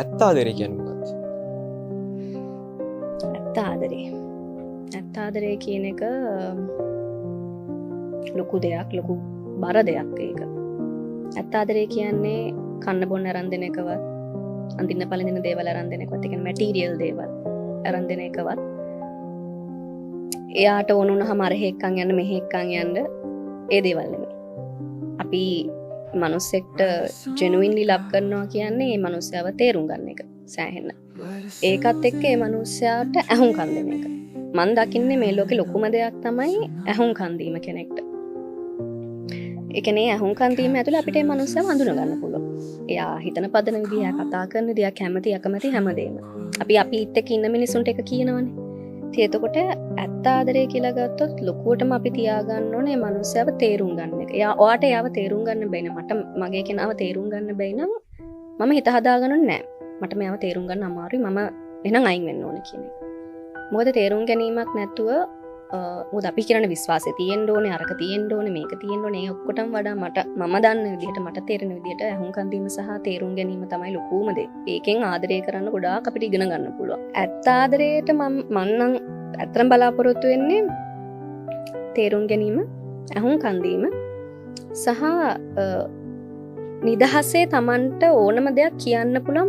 ඇත්ත ආදරේ කියන්නේ මොකක්ද? ඇත්ත ආදරේ කියන එක ලොකු දෙයක්, ලොකු බර දෙයක් ඒක. ඇත්ත ආදරේ කියන්නේ කන්න බොන්න අරන් දෙන එකවත්, අඳින්න පළඳින දේවල් අරන් දෙන එකවත්, ඒ කියන්නේ මැටීරියල් දේවල් අරන් දෙන එකවත්. එයාට ඕන වුණාම අර හේක්කන් යන්න මෙහෙ එක්කන් යන්න ඒ දේවල් නෙමෙයි. අපි මනුස්සෙක්ට ජෙනුයින්ලි ලව් කරනවා කියන්නේ ඒ මනුස්සයාව තේරුම් ගන්න එක සෑහෙන්න. ඒකත් එක්ක ඒ මනුස්සයාට ඇහුම්කන් දෙන එක. මම දකින්නේ මේ ලෝකේ ලොකුම දෙයක් තමයි ඇහුම්කන් දීම කෙනෙක්ට. ඒ කියන්නේ ඇහුම්කන් දීම ඇතුළේ අපිට මේ මනුස්සයාව හඳුන ගන්න පුළුවන්. එයා හිතන පදන විදිහ, එයා කතා කරන විදිහ, කැමති අකමැති හැමදේම. අපිත් එක්ක ඉන්න මිනිසුන්ට එක කියනවනේ. එතකොට ඇත්ත ආදරය කියලා ගත්තොත් ලොකුවටම අපි තියාගන්න ඕනේ මේ මනුස්සයාව තේරුම් ගන්න එක. ඔයාට එයාව තේරුම් ගන්න බැයි නම්, මට මගේ කෙනාව තේරුම් ගන්න බැයි නම් මම හිත හදාගන්න නෑ. මට මෙයාව තේරුම් ගන්න අමාරුයි. මම එහෙනම් අයින් වෙන්න ඕනේ කියන එක. මොකද තේරුම් ගැනීමක් නැතුව මොකද අපි කියන විශ්වාසය තියෙන්න ඕනේ, අරක තියෙන්න ඕනේ, මේක තියෙන්න ඕනේ. ඒ ඔක්කොටම වඩා මම දන්න විදිහට, මට තේරෙන විදිහට අහුම්කන් දීම සහ තේරුම් ගැනීම තමයි ලොකුම දේ. ඒකෙන් ආදරය කරන්න ගොඩාක් අපිට ඉගෙන ගන්න පුළුවන්. ඇත්ත ආදරයට මම නම් ඇත්තටම බලාපොරොත්තු වෙන්නේ තේරුම් ගැනීම, අහුම්කන් දීම සහ නිදහසේ Tamanට ඕනම දෙයක් කියන්න පුළුවන්